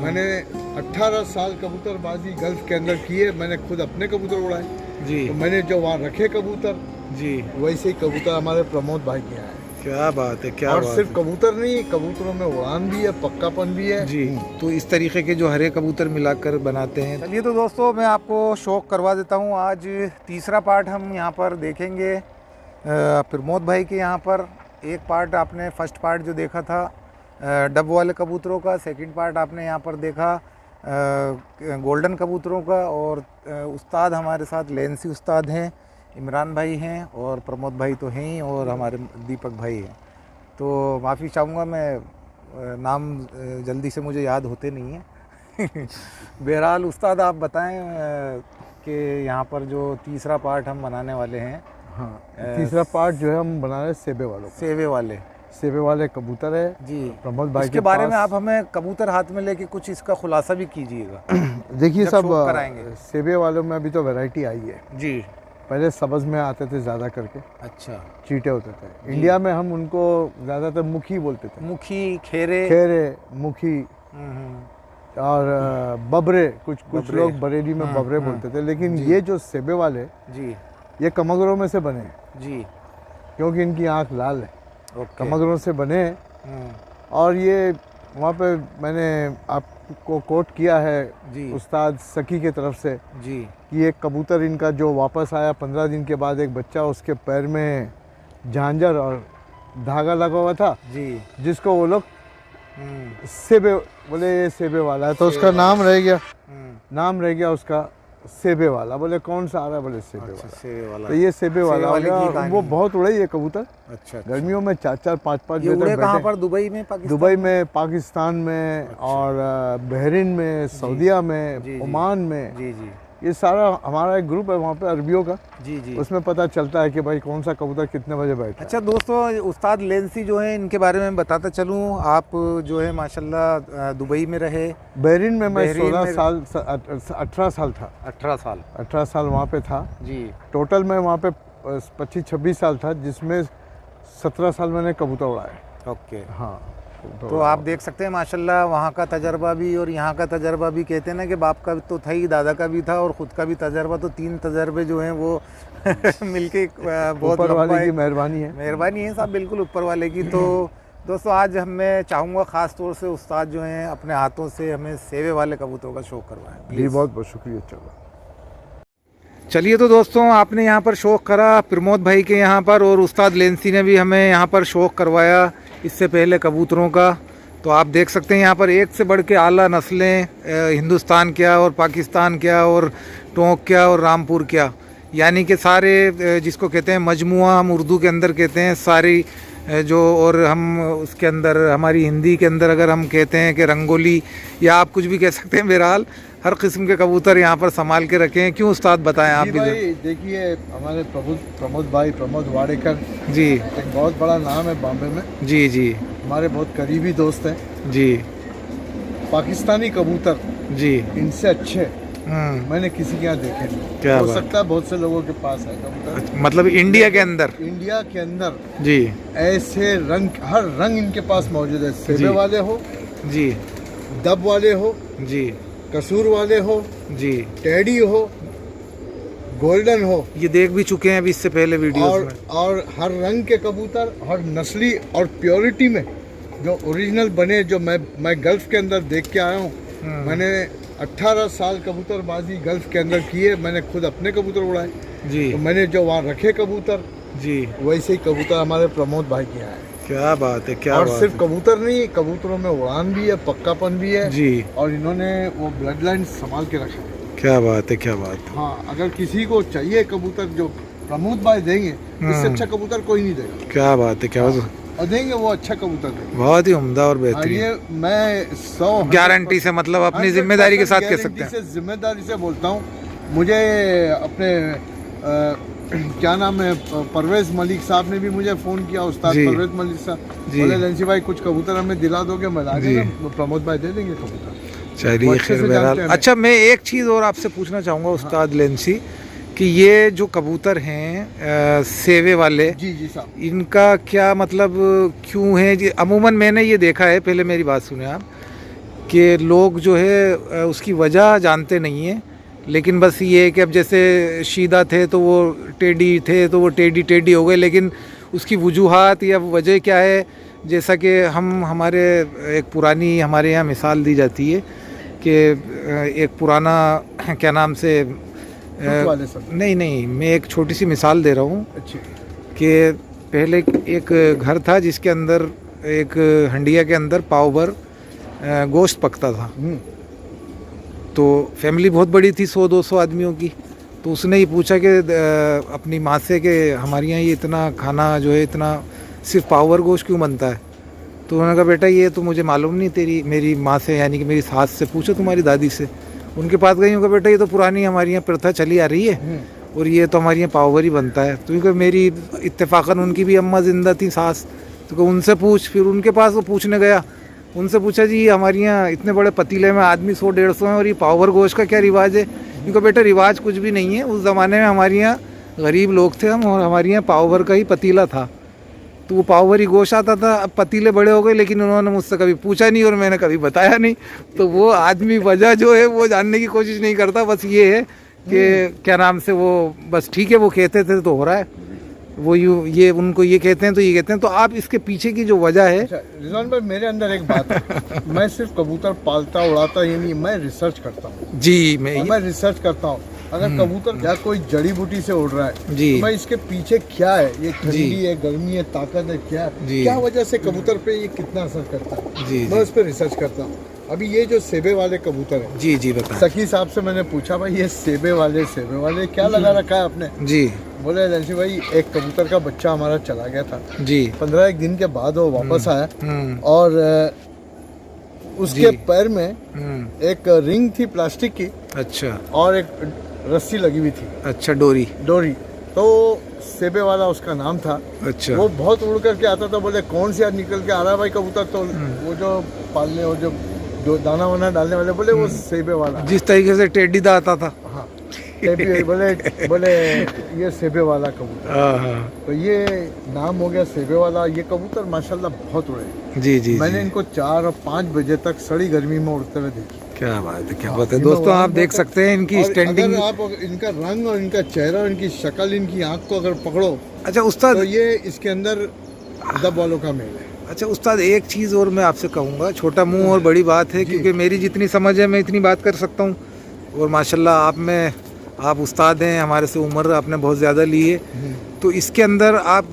मैंने 18 साल कबूतरबाजी गल्फ के अंदर की है। मैंने खुद अपने कबूतर उड़ाए जी। तो मैंने जो वहाँ रखे कबूतर जी, वैसे ही कबूतर हमारे प्रमोद भाई के यहाँ है। क्या बात है, क्या और बात सिर्फ है। कबूतर नहीं, कबूतरों में उड़ान भी है, पक्कापन भी है। जी, तो इस तरीके के जो हरे कबूतर मिलाकर बनाते हैं। चलिए तो दोस्तों, मैं आपको शौक करवा देता हूँ। आज तीसरा पार्ट हम यहाँ पर देखेंगे प्रमोद भाई के यहाँ पर। एक पार्ट आपने फर्स्ट पार्ट जो देखा था डब वाले कबूतरों का, सेकंड पार्ट आपने यहाँ पर देखा गोल्डन कबूतरों का। और उस्ताद हमारे साथ लेंसी उस्ताद हैं, इमरान भाई हैं, और प्रमोद भाई तो हैं ही, और हमारे दीपक भाई हैं। तो माफ़ी चाहूँगा, मैं नाम जल्दी से मुझे याद होते नहीं हैं। बहरहाल उस्ताद, आप बताएं कि यहाँ पर जो तीसरा पार्ट हम बनाने वाले हैं। हाँ, तीसरा पार्ट जो है हम बना रहे हैं सेबे वालों का। सेवे वाले कबूतर है जी। प्रमोद भाई इसके बारे में आप हमें कबूतर हाथ में लेके कुछ इसका खुलासा भी कीजिएगा। देखिए जब सब शौक कराएंगे। सेबे वालों में अभी तो वैरायटी आई है जी। पहले सब्ज़ में आते थे ज़्यादा करके, अच्छा। चीटे होते थे। इंडिया में हम उनको ज़्यादातर मुखी बोलते थे, मुखी, खेरे। खेरे, मुखी और बबरे। कुछ बबरे। लोग बरेली में बबरे बोलते थे। लेकिन ये जो सेबे वाले जी ये कमगरों में से बने हैं, जी। क्योंकि इनकी आँख लाल है, ओके। कमगरों से बने हैं। और ये वहाँ पे मैंने आपको कोट किया है जी उस्ताद सकी के तरफ से जी कि एक कबूतर इनका जो वापस आया 15 दिन के बाद, एक बच्चा, उसके पैर में झांझर और धागा लगा हुआ था, जी। जिसको वो लोग सेबे बोले, ये सेबे वाला है। तो उसका नाम रह गया उसका सेबे वाला। बोले कौन सा आ रहा है? बोले सेबे वाला। सेवे वाला। तो ये सेबे वाला हो वाले की गया। कहानी। वो बहुत उड़े ये कबूतर, अच्छा। गर्मियों में 4-4, 5-5 ये बजे उड़े तक कहाँ बैठे। पर? दुबई में, पाकिस्तान? दुबई में, पाकिस्तान में, और बहरीन में, सऊदीया में, जी, जी। ओमान में। जी जी ये सारा हमारा एक ग्रुप है वहाँ पे अरबियों का। जी जी। उसमें पता चलता है कि भाई कौन सा कबूतर कितने बजे बैठा अच्छा दोस्तों, उस्ताद लेंसी जो है, इनके बारे में बताता चलूँ। आप जो है माशाल्लाह दुबई में रहे। है। बहरीन में मैं बहरीन 16 में- साल 18 साल था। 18 साल वहाँ पे था। जी। टोटल मैं वहाँ पे 25-26 साल था, जिसमें 17 साल मैंने कबूतर उड़ाए। ओके। हाँ, तो आप देख सकते हैं माशाल्लाह वहाँ का तजर्बा भी और यहाँ का तजर्बा भी। कहते हैं ना कि बाप का तो था ही, दादा का भी था, और ख़ुद का भी तजर्बा। तो 3 तजर्बे जो हैं वो मिलके बहुत ऊपर वाले लंबा की मेहरबानी है। मेहरबानी है साहब, बिल्कुल ऊपर वाले की। तो दोस्तों, आज मैं चाहूँगा ख़ास तौर से उस्ताद जो हैं अपने हाथों से हमें सेवे वाले कबूतरों का शौक़ करवाएं। जी, बहुत बहुत शुक्रिया। चलो चलिए तो दोस्तों, आपने यहाँ पर शौक़ करा प्रमोद भाई के यहाँ पर, और उस्ताद लेंसी ने भी हमें यहाँ पर शौक़ करवाया इससे पहले कबूतरों का। तो आप देख सकते हैं यहाँ पर एक से बढ़ के आला नस्लें, हिंदुस्तान क्या और पाकिस्तान क्या और टोंक क्या और रामपुर क्या, यानी कि सारे जिसको कहते हैं मजमुआ, हम उर्दू के अंदर कहते हैं सारी जो, और हम उसके अंदर हमारी हिंदी के अंदर अगर हम कहते हैं कि रंगोली, या आप कुछ भी कह सकते हैं। बहरहाल हर किस्म के कबूतर यहाँ पर संभाल के रखे हैं। क्यों उस्ताद, बताएं आप भी। भाई देखिए, हमारे प्रमोद भाई, प्रमोद वाडेकर जी। एक बहुत बड़ा नाम है बॉम्बे में। जी जी हमारे बहुत करीबी दोस्त हैं। जी। पाकिस्तानी कबूतर जी। इनसे अच्छे मैंने किसी के यहाँ देखे नहीं। क्या हो बात। सकता है बहुत से लोगों के पास है कबूतर, मतलब इंडिया के अंदर। इंडिया के अंदर जी ऐसे रंग, हर रंग इनके पास मौजूद है। जी। सेबे वाले हो, जी दब वाले हो, जी कसूर वाले हो, जी। टेडी हो, गोल्डन हो, ये देख भी चुके हैं अभी इससे पहले वीडियोस में। और हर रंग के कबूतर, हर नस्ली और प्योरिटी में जो ओरिजिनल बने, जो मैं गल्फ के अंदर देख के आया हूँ। मैंने 18 साल कबूतरबाजी गल्फ के अंदर की है। मैंने खुद अपने कबूतर उड़ाए। जी तो मैंने जो वहाँ रखे कबूतर जी। वैसे ही कबूतर हमारे प्रमोद भाई के यहाँ है। क्या बात है, क्या और बात सिर्फ है। कबूतर नहीं, कबूतरों में उड़ान भी है, पक्कापन भी है। जी। और इन्होंने वो ब्लड लाइन संभाल के रखा है। क्या बात है, क्या बात है। हाँ, अगर किसी को चाहिए कबूतर जो प्रमोद भाई देंगे, इससे अच्छा कबूतर कोई नहीं देगा। क्या बात है, क्या बात है। और देंगे वो अच्छा कबूतर देंगे। बहुत ही उम्दा और हाँ, बेहतरीन। ये मैं 100 गारंटी से, मतलब अपनी जिम्मेदारी के साथ कह सकते हैं। से जिम्मेदारी से बोलता हूँ। मुझे अपने क्या नाम है, परवेज मलिक साहब ने भी मुझे फ़ोन किया, उस्ताद जी। परवेज मलिक साहब। जी। बोले लेंसी भाई कुछ कबूतर हमें दिला दोगे? मैं ला जी। देगा, प्रमोद भाई दे देंगे कबूतर। चलिए वो अच्छे खैर, से बहरहाल। जानते हैं। अच्छा, मैं एक चीज़ और आपसे पूछना चाहूँगा उस्ताद लेंसी, कि ये जो कबूतर हैं सेवे वाले, जी जी साहब। इनका क्या मतलब क्यों है जी? अमूमन मैंने ये देखा है, पहले मेरी बात सुने आप, कि लोग जो है उसकी वजह जानते नहीं हैं, लेकिन बस ये है कि अब जैसे शीदा थे तो वो टेढ़ी थे तो वो टेढ़ी टेढ़ी हो गए, लेकिन उसकी वजूहात या वजह क्या है, जैसा कि हमारे एक पुरानी हमारे यहाँ मिसाल दी जाती है कि एक पुराना क्या नाम से नहीं मैं एक छोटी सी मिसाल दे रहा हूँ कि पहले एक घर था जिसके अंदर एक हंडिया के अंदर पाव भर गोश्त पकता था। तो फैमिली बहुत बड़ी थी, 100-200 आदमियों की। तो उसने ही पूछा कि अपनी माँ से कि हमारे यहाँ ये इतना खाना जो है इतना सिर्फ पाव भर गोश्त क्यों बनता है। तो उन्होंने कहा बेटा ये तो मुझे मालूम नहीं, मेरी माँ से यानी कि मेरी सास से पूछो, तुम्हारी दादी से। उनके पास गई, उनका बेटा ये तो पुरानी हमारे यहाँ प्रथा चली आ रही है और ये तो हमारे यहाँ पाव भर ही बनता है। तो क्योंकि मेरी इत्तेफाकन उनकी भी अम्मा जिंदा थी, सास, तो उनसे पूछ। फिर उनके पास वो पूछने गया, उनसे पूछा जी हमारे यहाँ इतने बड़े पतीले में आदमी 100-150 हैं और ये पाव भर गोश्त का क्या रिवाज है। क्योंकि बेटा रिवाज कुछ भी नहीं है, उस ज़माने में हमारे यहाँ गरीब लोग थे हम और हमारे यहाँ पाव भर का ही पतीला था, तो वो पाव भर ही गोश्त आता था। अब पतीले बड़े हो गए, लेकिन उन्होंने मुझसे कभी पूछा नहीं और मैंने कभी बताया नहीं। तो वो आदमी वजह जो है वो जानने की कोशिश नहीं करता, बस ये है कि क्या नाम से वो बस ठीक है वो कहते थे तो हो रहा है, वो ये उनको ये कहते हैं तो ये कहते हैं। तो आप इसके पीछे की जो वजह है। अच्छा रिजवान भाई, मेरे अंदर एक बात है मैं सिर्फ कबूतर पालता उड़ाता ये नहीं, मैं रिसर्च करता हूँ जी। मैं रिसर्च करता हूँ। अगर कबूतर क्या कोई जड़ी बूटी से उड़ रहा है जी, तो मैं इसके पीछे क्या है, ये ठंडी है, गर्मी है, ताकत है, क्या वजह से कबूतर पे ये कितना असर करता है जी, मैं उस पर रिसर्च करता हूँ। अभी ये जो सेबे वाले कबूतर है जी जी बताएं। सखी साहब से मैंने पूछा भाई ये सेबे वाले क्या लगा रखा है आपने जी। बोले एजेंसी भाई एक कबूतर का बच्चा हमारा चला गया था जी, 15 दिन के बाद वो वापस आया और उसके पैर में एक रिंग थी प्लास्टिक की, अच्छा, और एक रस्सी लगी हुई थी, अच्छा, डोरी। तो सेबे वाला उसका नाम था, अच्छा। वो बहुत उड़ करके आता था। बोले कौन सी आज निकल के आ रहा है भाई कबूतर, तो वो जो पालने और जो दाना वाना डालने वाले बोले वो सेबे वाला, जिस तरीके से टेढ़ी दा आता था। हाँ बोले ये सेबे वाला कबूतर, तो ये नाम हो गया सेबे वाला। ये कबूतर माशाल्लाह बहुत उड़े जी जी। मैंने इनको 4 और 5 बजे तक सड़ी गर्मी में उड़ते हुए देखी। क्या बात है, क्या बात है दोस्तों, आप देख सकते हैं इनकी स्टैंडिंग। आप इनका रंग और इनका चेहरा, इनकी शक्ल, इनकी आंख को अगर पकड़ो, अच्छा उस्ताद, तो ये इसके अंदर अदब वालों का मेल है। अच्छा उस्ताद, एक चीज़ और मैं आपसे कहूँगा, छोटा मुंह और बड़ी बात है, क्योंकि मेरी जितनी समझ है मैं इतनी बात कर सकता हूँ। और माशाल्लाह आप उस्ताद हैं, हमारे से उम्र आपने बहुत ज़्यादा ली है, तो इसके अंदर आप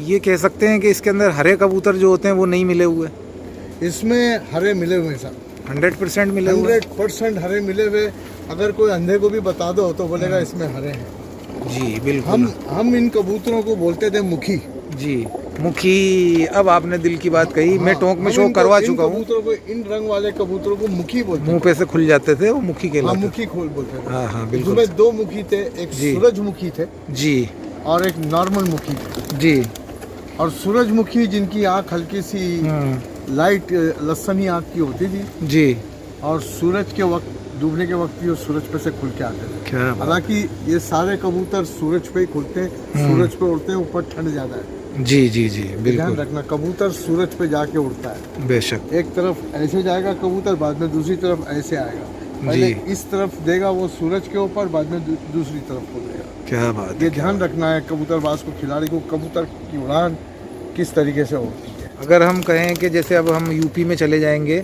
ये कह सकते हैं कि इसके अंदर हरे कबूतर जो होते हैं वो नहीं मिले हुए। इसमें हरे मिले हुए साहब, 100% मिले हुए, 100% हरे मिले हुए। अगर कोई अंधे को भी बता दो तो बोलेगा इसमें हरे हैं जी बिल्कुल। हम इन कबूतरों को बोलते थे मुखी जी, मुखी। अब आपने दिल की बात कही। हाँ, मैं टोंक में शो करवा चुका हूँ। इन रंग वाले कबूतरों को मुखी बोलते, मुंह पे से खुल जाते थे वो मुखी के। हाँ, मुखी खोल बोलते थे। हाँ हाँ बिल्कुल। उसमें 2 मुखी थे, एक सूरजमुखी थे जी और एक नॉर्मल मुखी थे जी। और सूरजमुखी जिनकी आँख हल्की सी लाइट लसनी आँख की होती थी जी, और सूरज के वक्त डूबने के वक्त भी वो सूरज पे से खुल के आते थे। हालांकि ये सारे कबूतर सूरज पे ही खुलते हैं, सूरज पे उड़ते हैं, ऊपर ठंड ज्यादा है जी जी जी बिल्कुल। ध्यान रखना, कबूतर सूरज पे जाके उड़ता है बेशक। एक तरफ ऐसे जाएगा कबूतर, बाद में दूसरी तरफ ऐसे आएगा, पहले इस तरफ देगा वो सूरज के ऊपर, बाद में दूसरी तरफ हो देगा। क्या बात, ये ध्यान रखना है कबूतरबाज को, खिलाड़ी को, कबूतर की उड़ान किस तरीके से होती है। अगर हम कहें कि जैसे अब हम यूपी में चले जाएंगे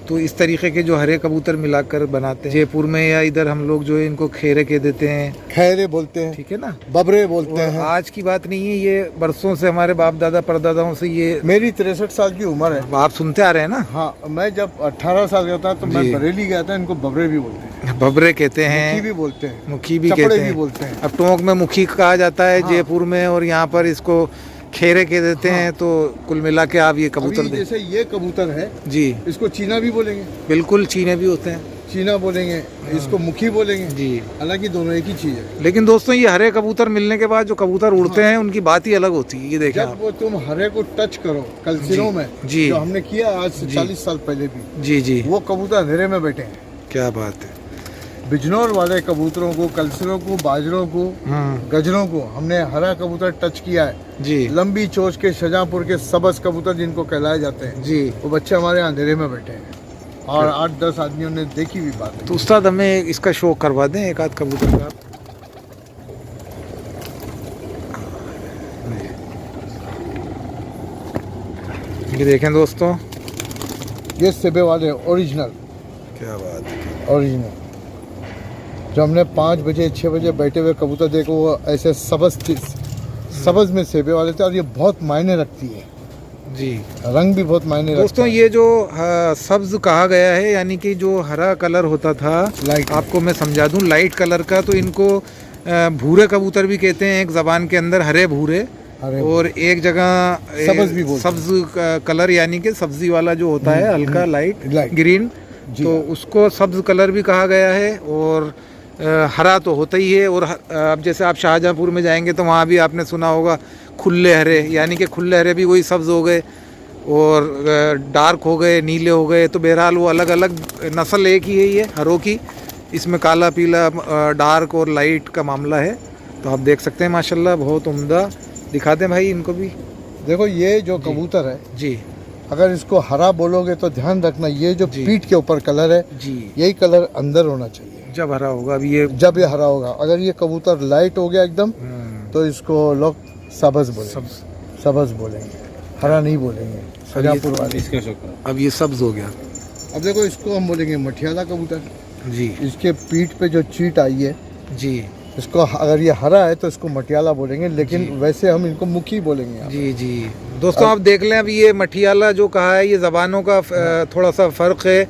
तो इस तरीके के जो हरे कबूतर मिलाकर बनाते हैं, जयपुर में या इधर हम लोग जो है इनको खेरे के देते हैं, खैरे बोलते हैं, ठीक है ना, बबरे बोलते हैं। आज की बात नहीं है, ये बरसों से हमारे बाप दादा परदादाओं से, ये मेरी 63 साल की उम्र है, आप सुनते आ रहे हैं ना। हाँ, मैं जब 18 साल का था तो मैं बरेली गया था, इनको बबरे भी बोलते हैं, बबरे कहते हैं, मुखी भी बोलते हैं, मुखी भी कहते हैं। अब टोंक में मुखी कहा जाता है जयपुर में, और यहाँ पर इसको खेरे के देते हैं। तो कुल मिला के आप ये कबूतर जैसे ये कबूतर है जी, इसको चीना भी बोलेंगे, बिल्कुल चीने भी होते हैं, चीना बोलेंगे, इसको मुखी बोलेंगे जी। हालांकि दोनों एक ही चीज है। लेकिन दोस्तों ये हरे कबूतर मिलने के बाद जो कबूतर उड़ते हैं उनकी बात ही अलग होती है। ये देखिए, जब वो तुम हरे को टच करो कलसिरों में जी, जो हमने किया आज से 40 साल पहले भी जी जी, वो कबूतर अंधेरे में बैठे हैं। क्या बात है। बिजनौर वाले कबूतरों को, कलसिरों को, बाजरों को, गजरों को हमने हरा कबूतर टच किया है जी। लंबी चोंच के शाहजहांपुर के सबस कबूतर जिनको कहलाए जाते हैं जी, वो बच्चे हमारे अंधेरे में बैठे हैं। और 8-10 आदमियों ने देखी भी बात है। तो उस्ताद हमें इसका शौक करवा दें एक आध कबूतर का। ये देखें दोस्तों, ये सेबे वाले ओरिजिनल, क्या बात है, ओरिजिनल जो हमने 5 बजे 6 बजे बैठे हुए कबूतर देखो, वो ऐसे सबज में सेबे वाले थे। और ये बहुत मायने रखती है जी, रंग भी बहुत मायने दोस्तों। ये जो सब्ज कहा गया है, यानी कि जो हरा कलर होता था, लाइट, आपको मैं समझा दूं, लाइट कलर का, तो इनको भूरे कबूतर भी कहते हैं एक ज़बान के अंदर, हरे भूरे, और एक जगह सब्ज कलर यानी कि सब्जी वाला जो होता है हल्का लाइट ग्रीन, तो उसको सब्ज कलर भी कहा गया है। और हरा तो होता ही है। और अब जैसे आप शाहजहाँपुर में जाएंगे तो वहाँ भी आपने सुना होगा खुले हरे, यानी कि खुले हरे भी वही सब्ज हो गए, और डार्क हो गए, नीले हो गए। तो बहरहाल वो अलग अलग नस्ल एक ही है ये हरों की। इसमें काला पीला डार्क और लाइट का मामला है। तो आप देख सकते हैं माशाल्लाह, बहुत उम्दा। दिखाते हैं भाई इनको भी। देखो ये जो कबूतर है जी, अगर इसको हरा बोलोगे तो ध्यान रखना, ये जो पीठ के ऊपर कलर है जी, यही कलर अंदर होना चाहिए जब हरा होगा। अब ये जब ये हरा होगा, अगर ये कबूतर लाइट हो गया एकदम तो इसको लोग सबज बोलेंगे, हरा नहीं बोलेंगे शाहजहाँपुर वाले। अब ये सब्ज हो गया। अब देखो इसको हम बोलेंगे मठियाला कबूतर जी, इसके पीठ पे जो चीट आई है जी, इसको अगर ये हरा है तो इसको मटियाला बोलेंगे, लेकिन वैसे हम इनको मुखी बोलेंगे यहाँ। जी जी दोस्तों, आप देख लें, अब ये मठियाला जो कहा है, ये ज़बानों का थोड़ा सा फ़र्क है।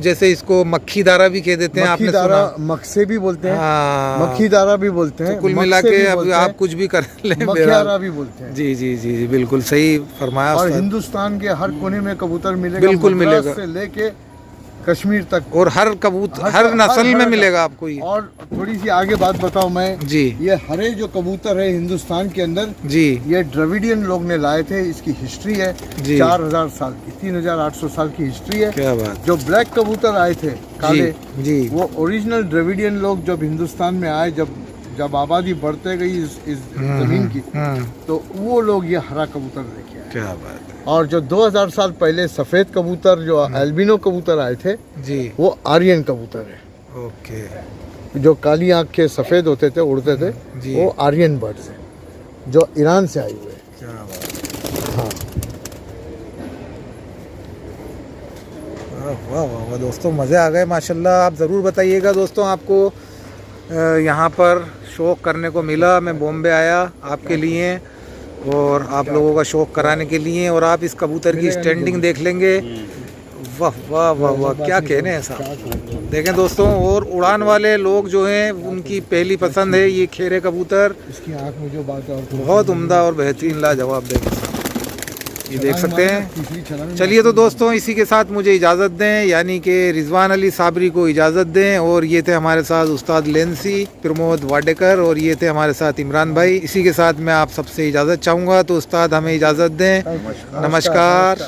जैसे इसको मक्खी दारा भी कह देते हैं, आपने सुना, मक्से भी बोलते हैं, हाँ, मक्खी दारा भी बोलते हैं, तो कुल मिला के अब आप कुछ भी कर लें, मखियारा भी बोलते हैं। जी जी जी जी, बिल्कुल सही फरमाया। और हिंदुस्तान के हर कोने में कबूतर मिलेगा, बिल्कुल मिलेगा, से लेके कश्मीर तक, और हर कबूतर हर नस्ल में मिलेगा आपको ये। और थोड़ी सी आगे बात बताऊं मैं जी, ये हरे जो कबूतर है हिंदुस्तान के अंदर जी, ये द्रविडियन लोग ने लाए थे। इसकी हिस्ट्री है 4000 साल की, 3800 साल की हिस्ट्री है। क्या बात। जो ब्लैक कबूतर आए थे काले, जी, वो ओरिजिनल द्रविडियन लोग जब हिंदुस्तान में आए, जब आबादी बढ़ते गई इस जमीन की, तो वो लोग ये हरा कबूतर लेके आए। क्या बात है। और जो 2000 साल पहले सफेद कबूतर जो एल्बिनो कबूतर आए थे जी, वो आर्यन कबूतर है। ओके, जो काली आंख के सफेद होते थे, उड़ते थे, वो आर्यन बर्ड्स हैं जो ईरान से आए हुए हैं। क्या बात। हाँ, वाह वाह वाह दोस्तों, मज़े आ गए माशाल्लाह। आप ज़रूर बताइएगा दोस्तों, आपको यहाँ पर शौक़ करने को मिला। मैं बॉम्बे आया आपके लिए और आप लोगों का शौक़ कराने के लिए, और आप इस कबूतर की स्टैंडिंग देख लेंगे। वाह वाह वाह वाह, क्या कहने ऐसा। देखें दोस्तों, और उड़ान वाले लोग जो हैं उनकी पहली पसंद है ये खेरे कबूतर। इसकी आँख में जो बात है बहुत उम्दा और बेहतरीन लाजवाब, देखें ये देख सकते हैं। चलिए तो दोस्तों, इसी के साथ मुझे इजाज़त दें, यानी कि रिजवान अली साबरी को इजाज़त दें। और ये थे हमारे साथ उस्ताद लेंसी प्रमोद वाडेकर, और ये थे हमारे साथ इमरान भाई। इसी के साथ मैं आप सबसे इजाज़त चाहूँगा, तो उस्ताद हमें इजाज़त दें। नमस्कार।